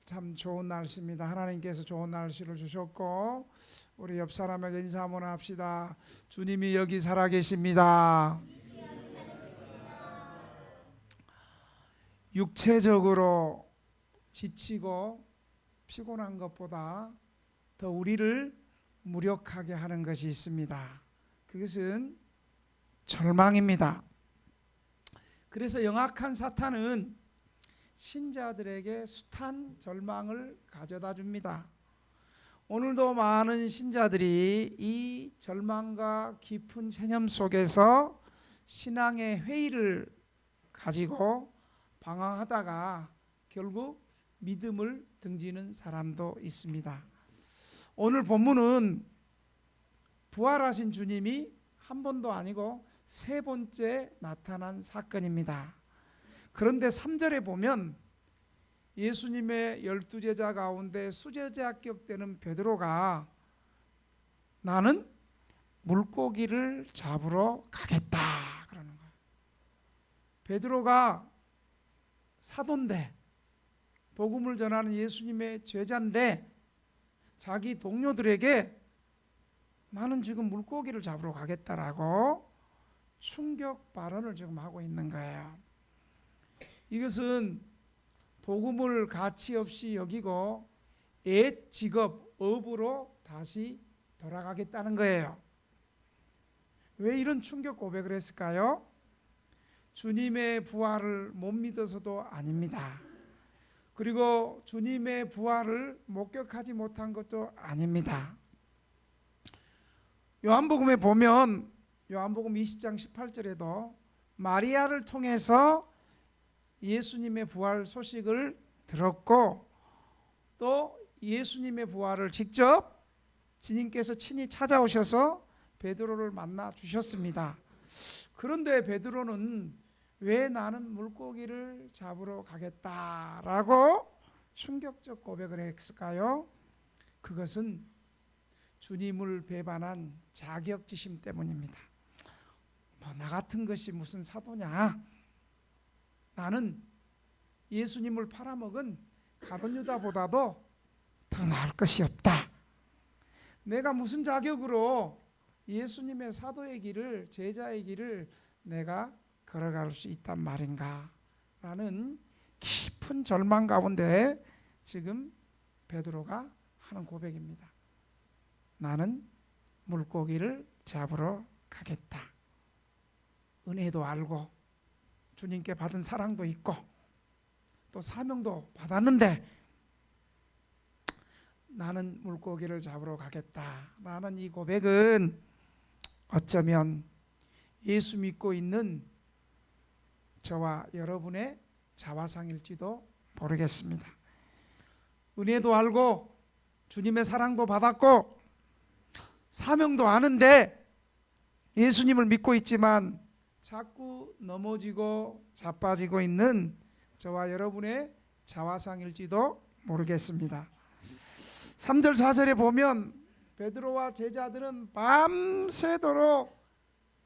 참 좋은 날씨입니다. 하나님께서 좋은 날씨를 주셨고 우리 옆 사람에게 인사 한번 합시다. 주님이 여기 살아계십니다. 육체적으로 지치고 피곤한 것보다 더 우리를 무력하게 하는 것이 있습니다. 그것은 절망입니다. 그래서 영악한 사탄은 신자들에게 숱한 절망을 가져다 줍니다. 오늘도 많은 신자들이 이 절망과 깊은 체념 속에서 신앙의 회의를 가지고 방황하다가 결국 믿음을 등지는 사람도 있습니다. 오늘 본문은 부활하신 주님이 한 번도 아니고 세 번째 나타난 사건입니다. 그런데 3절에 보면 예수님의 12제자 가운데 수제자 합격되는 베드로가 나는 물고기를 잡으러 가겠다 그러는 거예요. 베드로가 사도인데 복음을 전하는 예수님의 제자인데 자기 동료들에게 나는 지금 물고기를 잡으러 가겠다라고 충격 발언을 지금 하고 있는 거예요. 이것은 복음을 가치 없이 여기고 옛 직업, 업으로 다시 돌아가겠다는 거예요. 왜 이런 충격 고백을 했을까요? 주님의 부활을 못 믿어서도 아닙니다. 그리고 주님의 부활을 목격하지 못한 것도 아닙니다. 요한복음에 보면 요한복음 20장 18절에도 마리아를 통해서 예수님의 부활 소식을 들었고 또 예수님의 부활을 직접 주님께서 친히 찾아오셔서 베드로를 만나 주셨습니다. 그런데 베드로는 왜 나는 물고기를 잡으러 가겠다라고 충격적 고백을 했을까요? 그것은 주님을 배반한 자격지심 때문입니다. 나 같은 것이 무슨 사도냐? 나는 예수님을 팔아먹은 가룟 유다보다도 더 나을 것이 없다. 내가 무슨 자격으로 예수님의 사도의 길을, 제자의 길을 내가 걸어갈 수 있단 말인가? 라는 깊은 절망 가운데 지금 베드로가 하는 고백입니다. 나는 물고기를 잡으러 가겠다. 은혜도 알고 주님께 받은 사랑도 있고 또 사명도 받았는데 나는 물고기를 잡으러 가겠다라는 이 고백은 어쩌면 예수 믿고 있는 저와 여러분의 자화상일지도 모르겠습니다. 은혜도 알고 주님의 사랑도 받았고 사명도 아는데 예수님을 믿고 있지만 자꾸 넘어지고 자빠지고 있는 저와 여러분의 자화상일지도 모르겠습니다. 3절 4절에 보면 베드로와 제자들은 밤새도록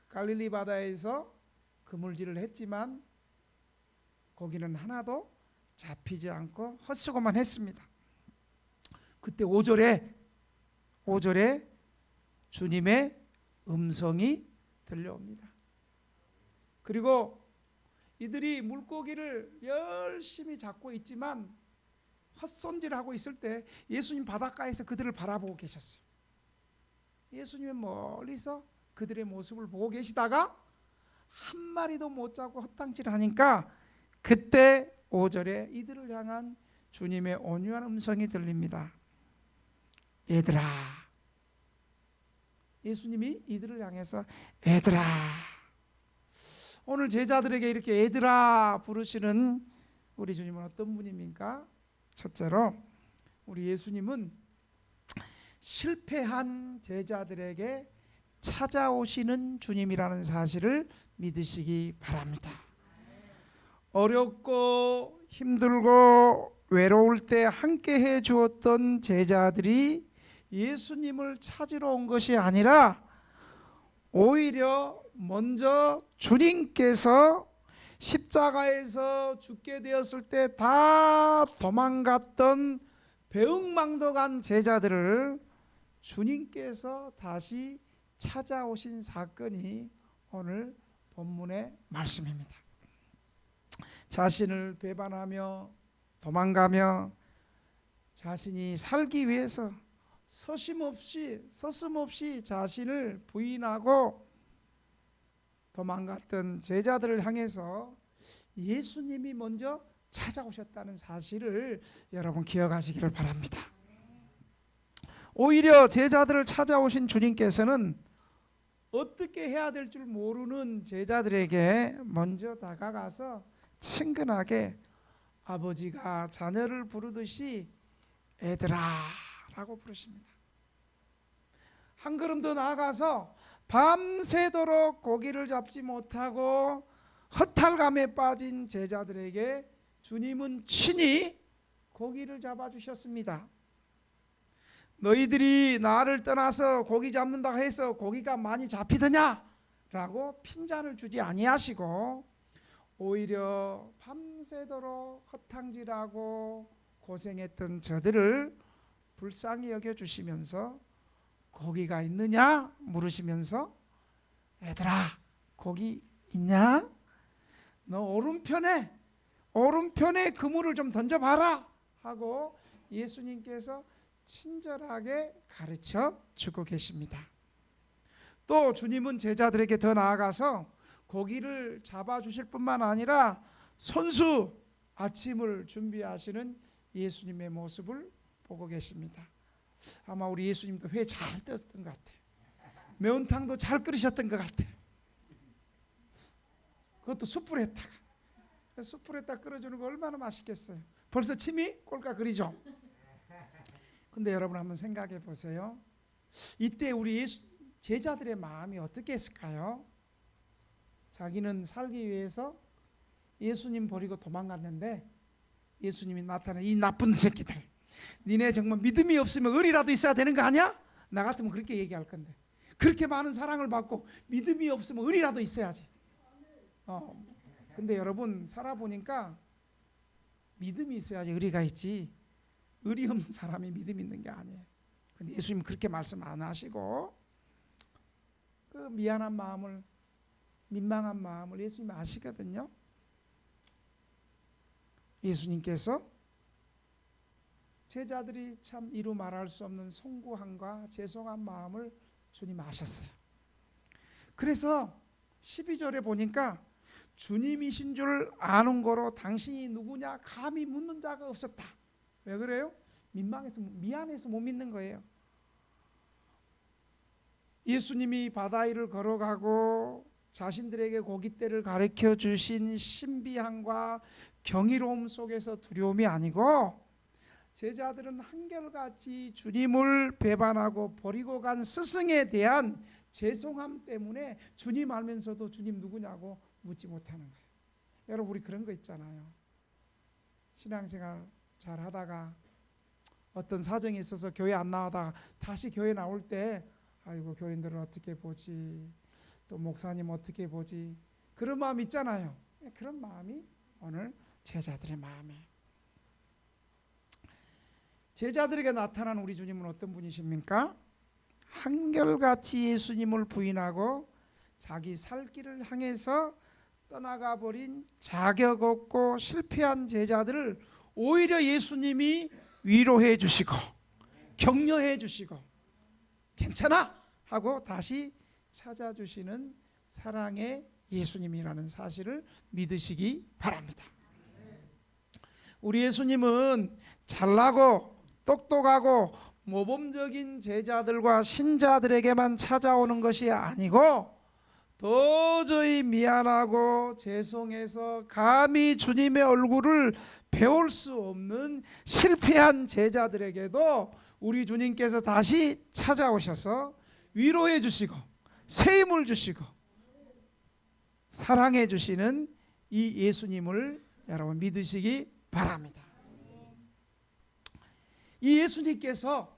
갈릴리 바다에서 그물질을 했지만 고기는 하나도 잡히지 않고 헛수고만 했습니다. 그때 5절에 주님의 음성이 들려옵니다. 그리고 이들이 물고기를 열심히 잡고 있지만 헛손질하고 있을 때 예수님 바닷가에서 그들을 바라보고 계셨어요. 예수님은 멀리서 그들의 모습을 보고 계시다가 한 마리도 못 잡고 헛당질하니까 그때 5절에 이들을 향한 주님의 온유한 음성이 들립니다. 얘들아. 예수님이 이들을 향해서 얘들아. 오늘 제자들에게 이렇게 얘들아 부르시는 우리 주님은 어떤 분입니까? 첫째로 우리 예수님은 실패한 제자들에게 찾아오시는 주님이라는 사실을 믿으시기 바랍니다. 어렵고 힘들고 외로울 때 함께 해 주었던 제자들이 예수님을 찾으러 온 것이 아니라 오히려 먼저 주님께서 십자가에서 죽게 되었을 때 다 도망갔던 배응망덕한 제자들을 주님께서 다시 찾아오신 사건이 오늘 본문의 말씀입니다. 자신을 배반하며 도망가며 자신이 살기 위해서 서슴없이 자신을 부인하고 도망갔던 제자들을 향해서 예수님이 먼저 찾아오셨다는 사실을 여러분 기억하시기를 바랍니다. 오히려 제자들을 찾아오신 주님께서는 어떻게 해야 될 줄 모르는 제자들에게 먼저 다가가서 친근하게 아버지가 자녀를 부르듯이 애들아 라고 부르십니다. 한 걸음 더 나아가서 밤새도록 고기를 잡지 못하고 허탈감에 빠진 제자들에게 주님은 친히 고기를 잡아주셨습니다. 너희들이 나를 떠나서 고기 잡는다고 해서 고기가 많이 잡히더냐? 라고 핀잔을 주지 아니하시고 오히려 밤새도록 허탕질하고 고생했던 저들을 불쌍히 여겨주시면서 고기가 있느냐? 물으시면서 얘들아 고기 있냐? 너 오른편에 그물을 좀 던져봐라 하고 예수님께서 친절하게 가르쳐 주고 계십니다. 또 주님은 제자들에게 더 나아가서 고기를 잡아주실 뿐만 아니라 손수 아침을 준비하시는 예수님의 모습을 보고 계십니다. 아마 우리 예수님도 회 잘 떴던 것 같아요. 매운탕도 잘 끓이셨던 것 같아요. 그것도 숯불에다 끓여주는 거 얼마나 맛있겠어요. 벌써 침이 꼴깍 그리죠. 근데 여러분 한번 생각해 보세요. 이때 우리 제자들의 마음이 어떻게 했을까요? 자기는 살기 위해서 예수님 버리고 도망갔는데 예수님이 나타나 이 나쁜 새끼들 니네 정말 믿음이 없으면 의리라도 있어야 되는 거 아니야? 나 같으면 그렇게 얘기할 건데 그렇게 많은 사랑을 받고 믿음이 없으면 의리라도 있어야지. 근데 여러분 살아보니까 믿음이 있어야지 의리가 있지 의리 없는 사람이 믿음 있는 게 아니에요. 근데 예수님 그렇게 말씀 안 하시고 그 미안한 마음을 민망한 마음을 예수님이 아시거든요. 예수님께서 제자들이 참 이루 말할 수 없는 송구함과 죄송한 마음을 주님 아셨어요. 그래서 12절에 보니까 주님이신 줄 아는 거로 당신이 누구냐 감히 묻는 자가 없었다. 왜 그래요? 민망해서 미안해서 못 믿는 거예요. 예수님이 바다 위를 걸어가고 자신들에게 고깃대를 가르쳐 주신 신비함과 경이로움 속에서 두려움이 아니고 제자들은 한결같이 주님을 배반하고 버리고 간 스승에 대한 죄송함 때문에 주님 알면서도 주님 누구냐고 묻지 못하는 거예요. 여러분 우리 그런 거 있잖아요. 신앙생활 잘 하다가 어떤 사정이 있어서 교회 안 나오다가 다시 교회 나올 때 아이고 교인들은 어떻게 보지 또 목사님 어떻게 보지 그런 마음 있잖아요. 그런 마음이 오늘 제자들의 마음이에요. 제자들에게 나타난 우리 주님은 어떤 분이십니까? 한결같이 예수님을 부인하고 자기 살 길을 향해서 떠나가 버린 자격 없고 실패한 제자들을 오히려 예수님이 위로해 주시고 격려해 주시고 괜찮아 하고 다시 찾아주시는 사랑의 예수님이라는 사실을 믿으시기 바랍니다. 우리 예수님은 잘나고 똑똑하고 모범적인 제자들과 신자들에게만 찾아오는 것이 아니고 도저히 미안하고 죄송해서 감히 주님의 얼굴을 배울 수 없는 실패한 제자들에게도 우리 주님께서 다시 찾아오셔서 위로해 주시고 새 힘을 주시고 사랑해 주시는 이 예수님을 여러분 믿으시기 바랍니다. 이 예수님께서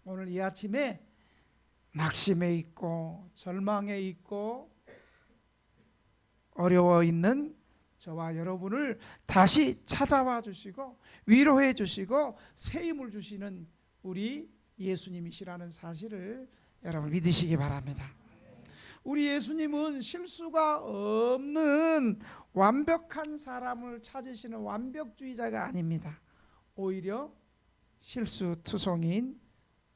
오늘 이 아침에 낙심해 있고 절망해 있고 어려워 있는 저와 여러분을 다시 찾아와 주시고 위로해 주시고 새 힘을 주시는 우리 예수님이시라는 사실을 여러분 믿으시기 바랍니다. 우리 예수님은 실수가 없는 완벽한 사람을 찾으시는 완벽주의자가 아닙니다. 오히려 실수투성이인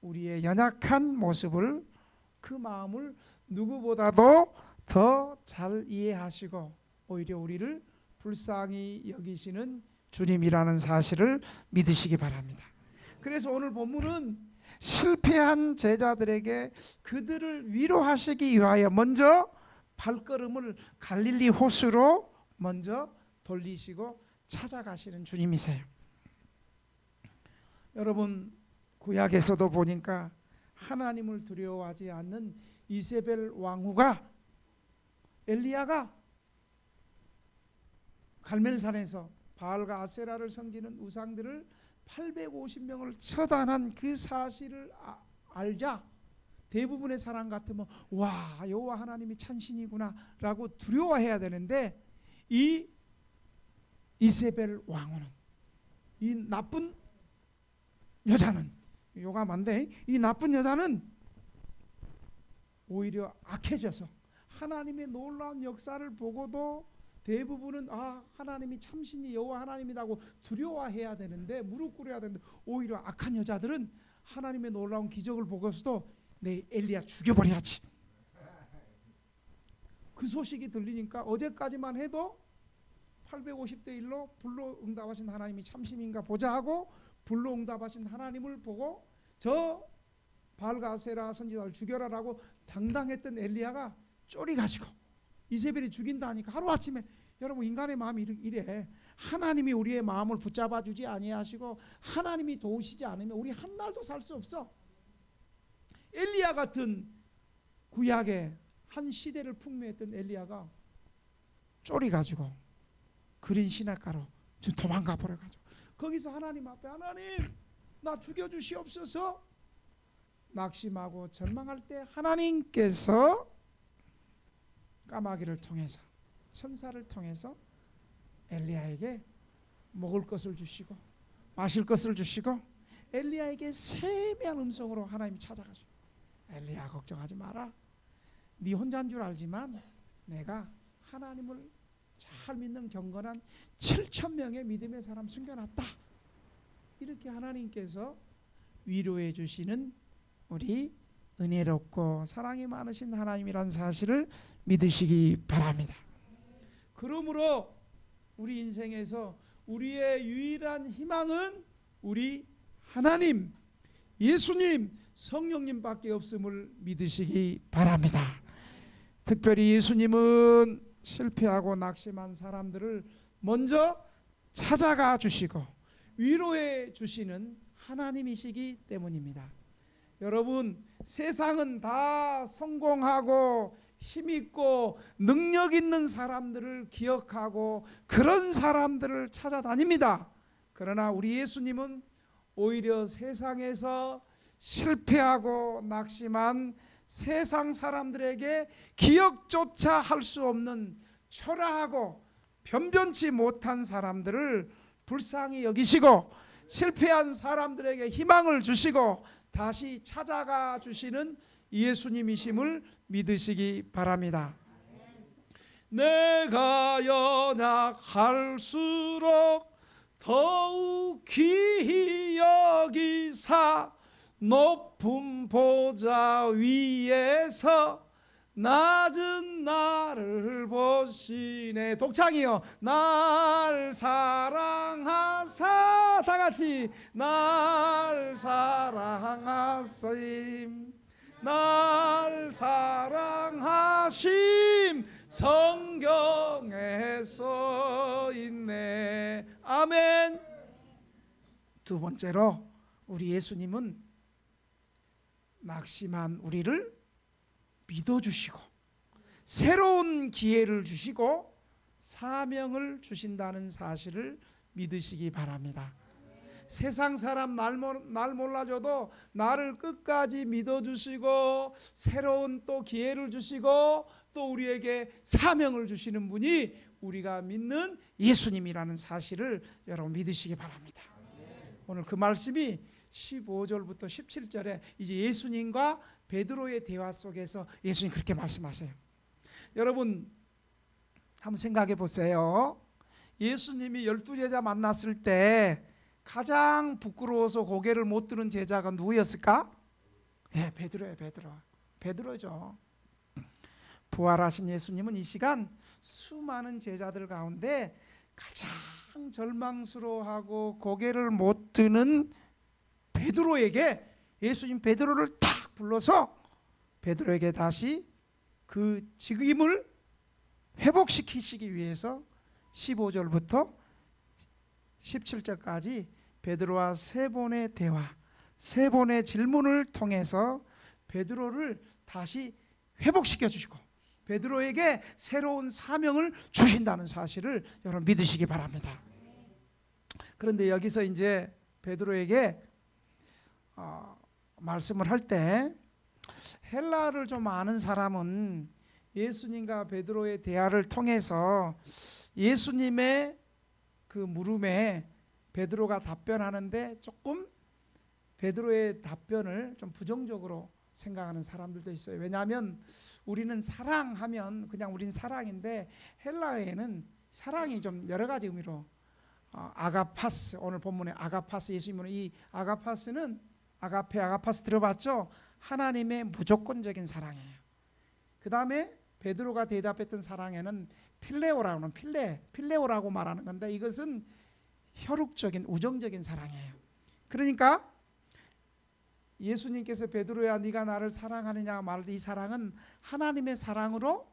우리의 연약한 모습을, 그 마음을 누구보다도 더 잘 이해하시고 오히려 우리를 불쌍히 여기시는 주님이라는 사실을 믿으시기 바랍니다. 그래서 오늘 본문은 실패한 제자들에게 그들을 위로하시기 위하여 먼저 발걸음을 갈릴리 호수로 먼저 돌리시고 찾아가시는 주님이세요. 여러분, 구약에서도 보니까 하나님을 두려워하지 않는 이세벨 왕후가, 엘리야가 갈멜산에서 바알과 아세라를 섬기는 우상들을 850명을 처단한 그 사실을 알자 대부분의 사람 같으면 와, 여호와 하나님이 찬신이구나 라고 두려워해야 되는데, 이 이세벨 왕후는, 이 나쁜 여자는, 요감한데 이 나쁜 여자는 오히려 악해져서 하나님의 놀라운 역사를 보고도 대부분은 하나님이 참신이 여호와 하나님이라고 두려워해야 되는데, 무릎 꿇어야 되는데, 오히려 악한 여자들은 하나님의 놀라운 기적을 보고서도 내 엘리야 죽여버려야지, 그 소식이 들리니까 어제까지만 해도 850대 1로 불로 응답하신 하나님이 참신인가 보자 하고 불로 응답하신 하나님을 보고 저 바알과 아세라 선지자를 죽여라라고 당당했던 엘리야가 쫄이가지고 이세벨이 죽인다 하니까 하루아침에, 여러분 인간의 마음이 이래. 하나님이 우리의 마음을 붙잡아 주지 아니하시고 하나님이 도우시지 않으면 우리 한 날도 살 수 없어. 엘리야 같은 구약의 한 시대를 풍미했던 엘리야가 쫄이가지고 그린 시냇가로 좀 도망가 버려가지고 거기서 하나님 앞에, 하나님 나 죽여주시옵소서 낙심하고 절망할 때 하나님께서 까마귀를 통해서, 천사를 통해서 엘리야에게 먹을 것을 주시고 마실 것을 주시고 엘리야에게 세미한 음성으로 하나님이 찾아가시고, 엘리야 걱정하지 마라, 네 혼자인 줄 알지만 내가 하나님을 잘 믿는 경건한 7,000명의 믿음의 사람 숨겨놨다. 이렇게 하나님께서 위로해 주시는 우리 은혜롭고 사랑이 많으신 하나님이라는 사실을 믿으시기 바랍니다. 그러므로 우리 인생에서 우리의 유일한 희망은 우리 하나님, 예수님, 성령님밖에 없음을 믿으시기 바랍니다. 특별히 예수님은 실패하고 낙심한 사람들을 먼저 찾아가 주시고 위로해 주시는 하나님이시기 때문입니다. 여러분, 세상은 다 성공하고 힘있고 능력 있는 사람들을 기억하고 그런 사람들을 찾아다닙니다. 그러나 우리 예수님은 오히려 세상에서 실패하고 낙심한 세상 사람들에게 기억조차 할 수 없는 초라하고 변변치 못한 사람들을 불쌍히 여기시고 실패한 사람들에게 희망을 주시고 다시 찾아가 주시는 예수님이심을 믿으시기 바랍니다. 내가 연약할수록 더욱 귀히 여기사 높은 보좌 위에서 낮은 나를 보시네. 독창이요. 날 사랑하사, 다같이 날 사랑하심, 날 사랑하심 성경에 써있네. 아멘. 두 번째로 우리 예수님은 낙심한 우리를 믿어주시고 새로운 기회를 주시고 사명을 주신다는 사실을 믿으시기 바랍니다. 세상 사람 날 몰라줘도 나를 끝까지 믿어주시고 새로운 또 기회를 주시고 또 우리에게 사명을 주시는 분이 우리가 믿는 예수님이라는 사실을 여러분 믿으시기 바랍니다. 오늘 그 말씀이 15절부터 17절에 이제 예수님과 베드로의 대화 속에서 예수님 그렇게 말씀하세요. 여러분 한번 생각해 보세요. 예수님이 12제자 만났을 때 가장 부끄러워서 고개를 못 드는 제자가 누구였을까? 베드로예요. 베드로죠. 부활하신 예수님은 이 시간 수많은 제자들 가운데 가장 절망스러워하고 고개를 못 드는 베드로에게 예수님 베드로를 탁 불러서 베드로에게 다시 그 직임을 회복시키시기 위해서 15절부터 17절까지 베드로와 세 번의 대화, 세 번의 질문을 통해서 베드로를 다시 회복시켜 주시고 베드로에게 새로운 사명을 주신다는 사실을 여러분 믿으시기 바랍니다. 그런데 여기서 이제 베드로에게 말씀을 할 때 헬라어를 좀 아는 사람은 예수님과 베드로의 대화를 통해서 예수님의 그 물음에 베드로가 답변하는데 조금 베드로의 답변을 좀 부정적으로 생각하는 사람들도 있어요. 왜냐하면 우리는 사랑하면 그냥 우린 사랑인데 헬라어에는 사랑이 좀 여러 가지 의미로 아가파스, 오늘 본문에 아가파스, 예수님은 이 아가파스는 아가파스 들어봤죠? 하나님의 무조건적인 사랑이에요. 그 다음에 베드로가 대답했던 사랑에는 필레오라고 하는 필레오라고 말하는 건데 이것은 혈육적인 우정적인 사랑이에요. 그러니까 예수님께서 베드로야 네가 나를 사랑하느냐 말할 때 이 사랑은 하나님의 사랑으로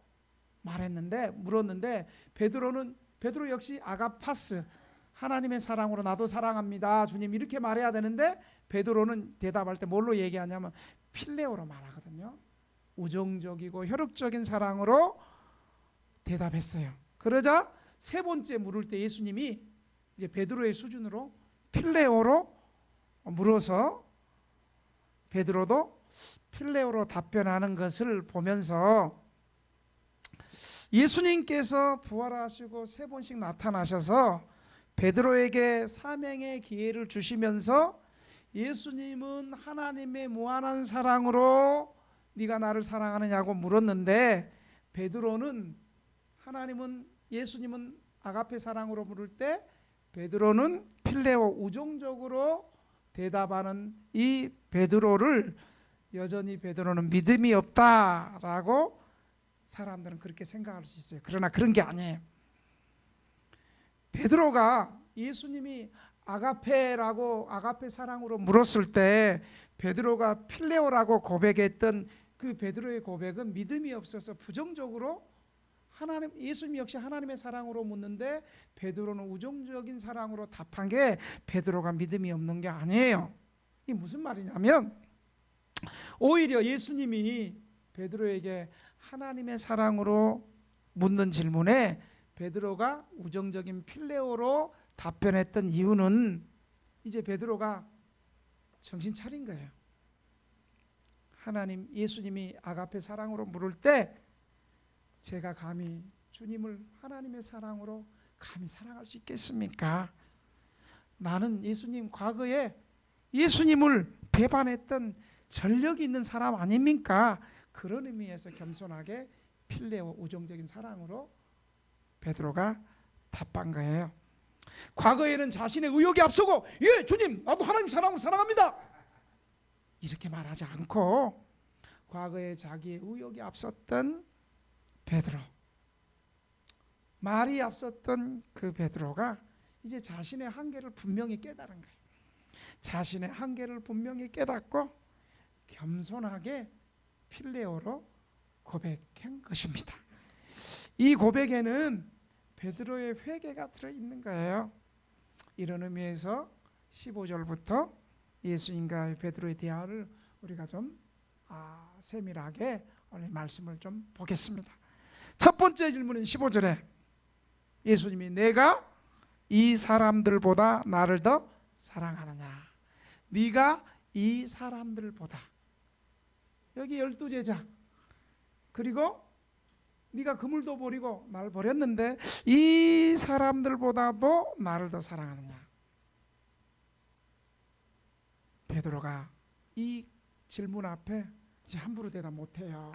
물었는데 베드로 역시 아가파스 하나님의 사랑으로 나도 사랑합니다 주님 이렇게 말해야 되는데 베드로는 대답할 때 뭘로 얘기하냐면 필레오로 말하거든요. 우정적이고 혈육적인 사랑으로 대답했어요. 그러자 세 번째 물을 때 예수님이 이제 베드로의 수준으로 필레오로 물어서 베드로도 필레오로 답변하는 것을 보면서 예수님께서 부활하시고 세 번씩 나타나셔서 베드로에게 사명의 기회를 주시면서 예수님은 하나님의 무한한 사랑으로 네가 나를 사랑하느냐고 물었는데 베드로는 예수님은 아가페 사랑으로 물을 때 베드로는 필레오 우정적으로 대답하는 이 베드로를 여전히 베드로는 믿음이 없다라고 사람들은 그렇게 생각할 수 있어요. 그러나 그런 게 아니에요. 베드로가 예수님이 아가페 사랑으로 물었을 때 베드로가 필레오라고 고백했던 그 베드로의 고백은 믿음이 없어서 부정적으로 예수님 역시 하나님의 사랑으로 묻는데 베드로는 우정적인 사랑으로 답한 게 베드로가 믿음이 없는 게 아니에요. 이게 무슨 말이냐면 오히려 예수님이 베드로에게 하나님의 사랑으로 묻는 질문에 베드로가 우정적인 필레오로 답변했던 이유는 이제 베드로가 정신 차린 거예요. 예수님이 아가페 사랑으로 물을 때 제가 감히 주님을 하나님의 사랑으로 감히 사랑할 수 있겠습니까? 나는 과거에 예수님을 배반했던 전력이 있는 사람 아닙니까? 그런 의미에서 겸손하게 필레오 우정적인 사랑으로 베드로가 답한 거예요. 과거에는 자신의 의욕이 앞서고 예 주님 나도 하나님 사랑으로 사랑합니다 이렇게 말하지 않고 과거에 자기의 의욕이 앞섰던 베드로, 말이 앞섰던 그 베드로가 이제 자신의 한계를 분명히 깨달은 거예요. 자신의 한계를 분명히 깨닫고 겸손하게 필레오로 고백한 것입니다. 이 고백에는 베드로의 회개가 들어있는 거예요. 이런 의미에서 15절부터 예수님과 베드로의 대화를 우리가 좀 세밀하게 오늘 말씀을 좀 보겠습니다. 첫 번째 질문은 15절에 예수님이 내가 이 사람들보다 나를 더 사랑하느냐. 네가 이 사람들보다, 여기 12제자 그리고 네가 그물도 버리고 나를 버렸는데 이 사람들보다도 나를 더 사랑하느냐? 베드로가 이 질문 앞에 이제 함부로 대답 못해요.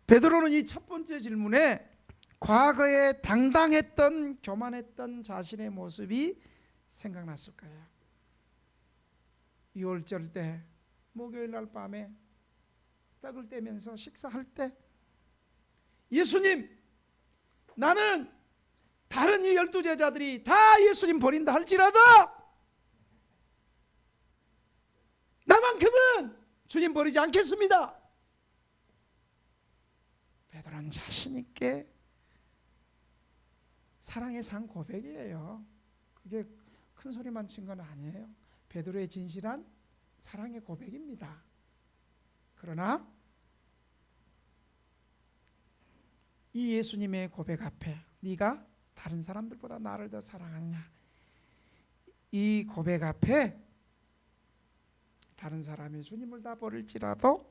베드로는 이 첫 번째 질문에 과거에 당당했던 교만했던 자신의 모습이 생각났을 거예요. 유월절 때 목요일 날 밤에 떡을 떼면서 식사할 때 예수님, 나는 다른 이 12 제자들이 다 예수님 버린다 할지라도 나만큼은 주님 버리지 않겠습니다. 베드로는 자신 있게 사랑의 상 고백이에요. 그게 큰 소리만 친 건 아니에요. 베드로의 진실한 사랑의 고백입니다. 그러나 이 예수님의 고백 앞에 네가 다른 사람들보다 나를 더 사랑하느냐, 이 고백 앞에 다른 사람이 주님을 다 버릴지라도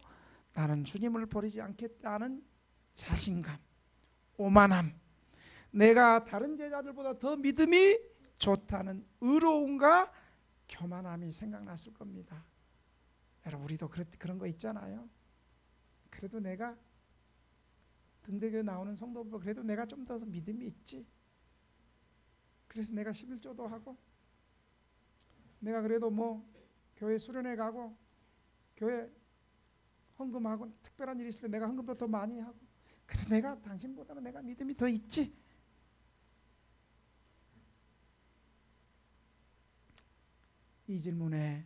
나는 주님을 버리지 않겠다는 자신감, 오만함, 내가 다른 제자들보다 더 믿음이 좋다는 의로움과 교만함이 생각났을 겁니다. 여러분, 우리도 그런 거 있잖아요. 그래도 내가 등대교회 나오는 성도보다 그래도 내가 좀 더 믿음이 있지. 그래서 내가 11조도 하고, 내가 그래도 뭐 교회 수련회 가고, 교회 헌금하고, 특별한 일이 있을 때 내가 헌금도 더 많이 하고, 그래도 내가 당신보다는 내가 믿음이 더 있지. 이 질문에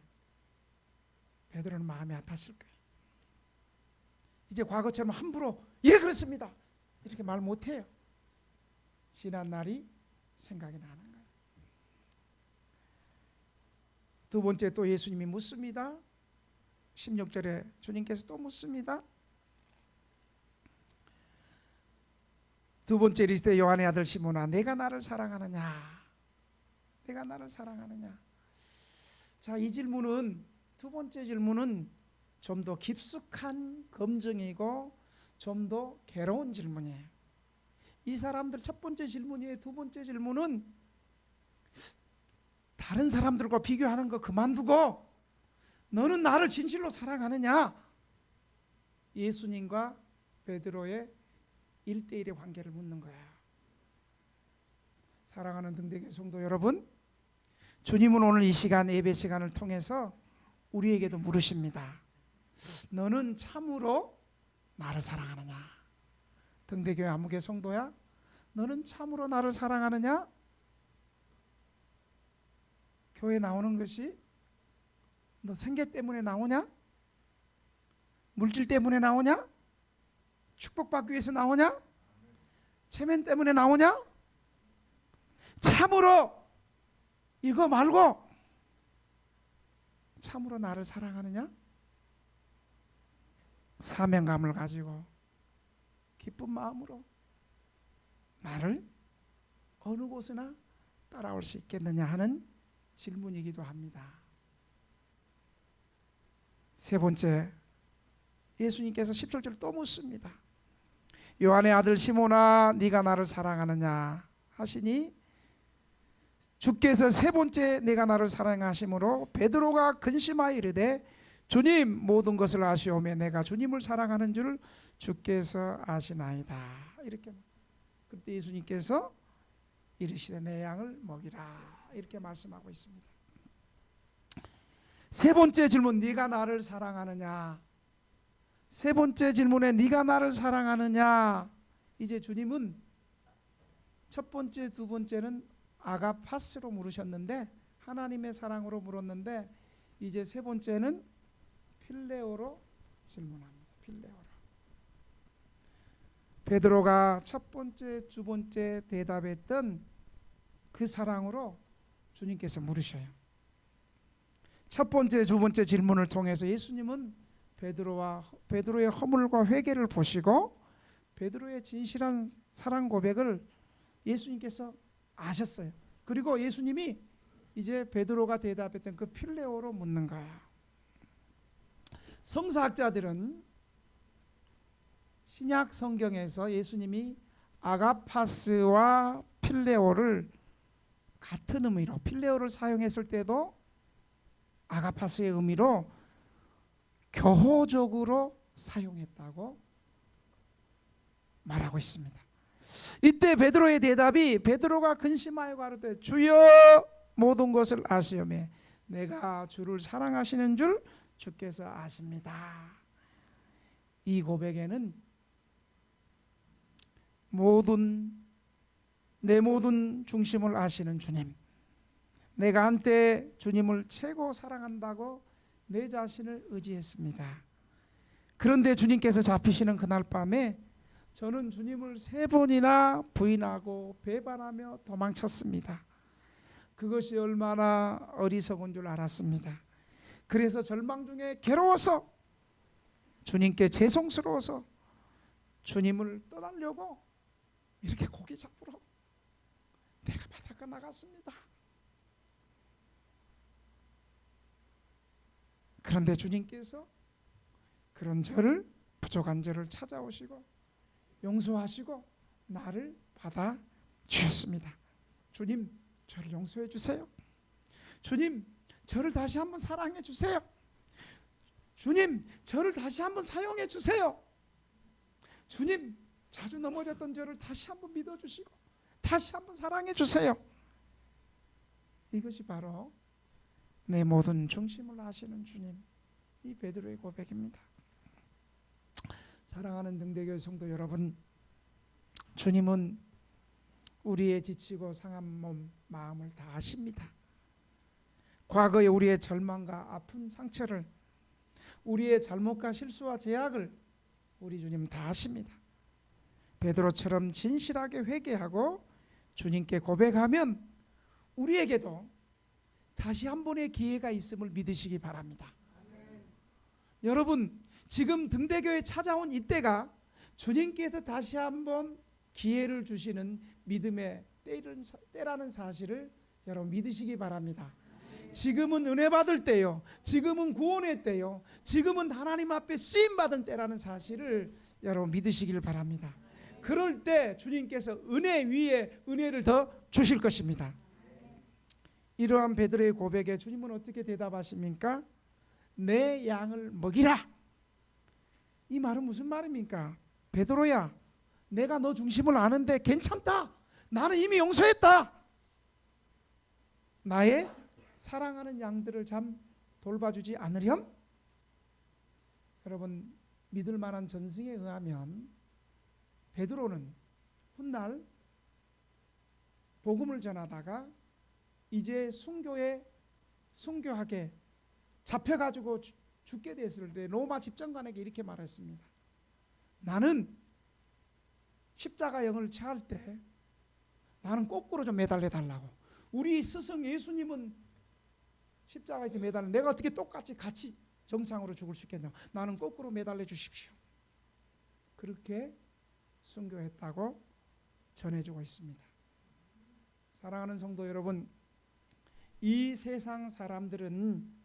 베드로는 마음이 아팠을 거예요. 이제 과거처럼 함부로 예 그렇습니다 이렇게 말 못해요. 지난 날이 생각이 나는 거예요. 두 번째 또 예수님이 묻습니다. 16절에 주님께서 또 묻습니다. 두 번째 이르시되 요한의 아들 시몬아 내가 나를 사랑하느냐? 내가 나를 사랑하느냐? 자, 이 질문은, 두 번째 질문은 좀 더 깊숙한 검증이고 좀 더 괴로운 질문이에요. 이 사람들 첫 번째 질문이에요. 두 번째 질문은 다른 사람들과 비교하는 거 그만두고 너는 나를 진실로 사랑하느냐? 예수님과 베드로의 1대1의 관계를 묻는 거야. 사랑하는 등대교회 성도 여러분, 주님은 오늘 이 시간, 예배 시간을 통해서 우리에게도 물으십니다. 너는 참으로 나를 사랑하느냐? 등대교회 안무교 성도야, 너는 참으로 나를 사랑하느냐? 교회 나오는 것이 너 생계 때문에 나오냐? 물질 때문에 나오냐? 축복받기 위해서 나오냐? 체면 때문에 나오냐? 참으로 이거 말고 참으로 나를 사랑하느냐? 사명감을 가지고 기쁜 마음으로 나를 어느 곳이나 따라올 수 있겠느냐 하는 질문이기도 합니다. 세 번째, 예수님께서 17절 또 묻습니다. 요한의 아들 시몬아 네가 나를 사랑하느냐 하시니 주께서 세 번째 내가 나를 사랑하심으로 베드로가 근심하여 이르되 주님 모든 것을 아시오매 내가 주님을 사랑하는 줄 주께서 아시나이다. 이렇게 그때 예수님께서 이르시되 내 양을 먹이라 이렇게 말씀하고 있습니다. 세 번째 질문, 네가 나를 사랑하느냐? 세 번째 질문에 네가 나를 사랑하느냐? 이제 주님은 첫 번째, 두 번째는 아가파스로 물으셨는데 하나님의 사랑으로 물었는데 이제 세 번째는 필레오로 질문합니다. 필레오로. 베드로가 첫 번째, 두 번째 대답했던 그 사랑으로 주님께서 물으셔요. 첫 번째, 두 번째 질문을 통해서 예수님은 베드로의 허물과 회개를 보시고 베드로의 진실한 사랑 고백을 예수님께서 아셨어요. 그리고 예수님이 이제 베드로가 대답했던 그 필레오로 묻는 거야. 성사학자들은 신약 성경에서 예수님이 아가파스와 필레오를 같은 의미로, 필레오를 사용했을 때도 아가파스의 의미로 교호적으로 사용했다고 말하고 있습니다. 이때 베드로의 대답이, 베드로가 근심하여 가로되 주여 모든 것을 아시오매 내가 주를 사랑하시는 줄 주께서 아십니다. 이 고백에는 내 모든 중심을 아시는 주님, 내가 한때 주님을 최고 사랑한다고 내 자신을 의지했습니다. 그런데 주님께서 잡히시는 그날 밤에 저는 주님을 3번이나 부인하고 배반하며 도망쳤습니다. 그것이 얼마나 어리석은 줄 알았습니다. 그래서 절망 중에 괴로워서, 주님께 죄송스러워서 주님을 떠나려고 이렇게 고개 잡으러 내가 바닷가 나갔습니다. 그런데 주님께서 그런 저를, 부족한 저를 찾아오시고 용서하시고 나를 받아 주셨습니다. 주님, 저를 용서해 주세요. 주님, 저를 다시 한번 사랑해 주세요. 주님, 저를 다시 한번 사용해 주세요. 주님, 자주 넘어졌던 저를 다시 한번 믿어주시고 다시 한번 사랑해 주세요. 이것이 바로 내 모든 중심을 아시는 주님, 이 베드로의 고백입니다. 사랑하는 등대교회 성도 여러분, 주님은 우리의 지치고 상한 몸, 마음을 다 아십니다. 과거의 우리의 절망과 아픈 상처를, 우리의 잘못과 실수와 죄악을 우리 주님 다 아십니다. 베드로처럼 진실하게 회개하고 주님께 고백하면 우리에게도 다시 한 번의 기회가 있음을 믿으시기 바랍니다. 여러분, 지금 등대교에 찾아온 이때가 주님께서 다시 한번 기회를 주시는 믿음의 때라는 사실을 여러분 믿으시기 바랍니다. 지금은 은혜 받을 때요, 지금은 구원의 때요, 지금은 하나님 앞에 쓰임 받을 때라는 사실을 여러분 믿으시길 바랍니다. 그럴 때 주님께서 은혜 위에 은혜를 더 주실 것입니다. 이러한 베드로의 고백에 주님은 어떻게 대답하십니까? 내 양을 먹이라. 이 말은 무슨 말입니까? 베드로야, 내가 너 중심을 아는데 괜찮다. 나는 이미 용서했다. 나의 사랑하는 양들을 참 돌봐주지 않으렴? 여러분, 믿을 만한 전승에 의하면 베드로는 훗날 복음을 전하다가 이제 순교하게 잡혀가지고 죽게 됐을 때 로마 집정관에게 이렇게 말했습니다. 나는 십자가 영을 취할 때 나는 거꾸로 좀 매달려 달라고. 우리 스승 예수님은 십자가에서 매달려, 내가 어떻게 똑같이 같이 정상으로 죽을 수 있겠냐고. 나는 거꾸로 매달려 주십시오. 그렇게 순교했다고 전해주고 있습니다. 사랑하는 성도 여러분, 이 세상 사람들은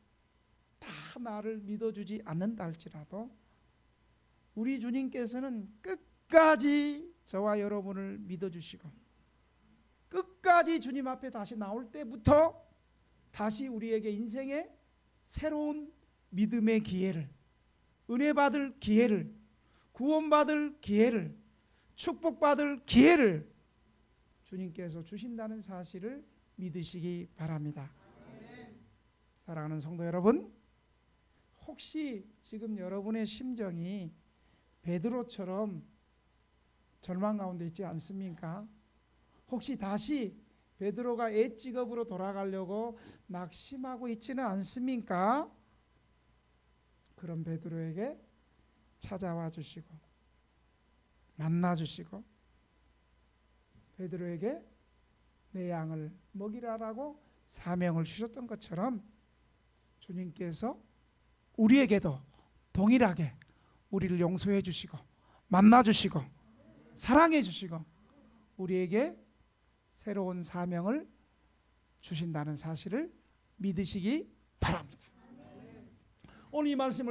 다 나를 믿어주지 않는다 할지라도 우리 주님께서는 끝까지 저와 여러분을 믿어주시고 끝까지 주님 앞에 다시 나올 때부터 다시 우리에게 인생의 새로운 믿음의 기회를, 은혜 받을 기회를, 구원받을 기회를, 축복받을 기회를 주님께서 주신다는 사실을 믿으시기 바랍니다. 사랑하는 성도 여러분, 혹시 지금 여러분의 심정이 베드로처럼 절망 가운데 있지 않습니까? 혹시 다시 베드로가 옛 직업으로 돌아가려고 낙심하고 있지는 않습니까? 그런 베드로에게 찾아와 주시고 만나 주시고 베드로에게 내 양을 먹이라라고 사명을 주셨던 것처럼 주님께서 우리에게도 동일하게 우리를 용서해 주시고 만나 주시고 사랑해 주시고 우리에게 새로운 사명을 주신다는 사실을 믿으시기 바랍니다. 오늘 이 말씀을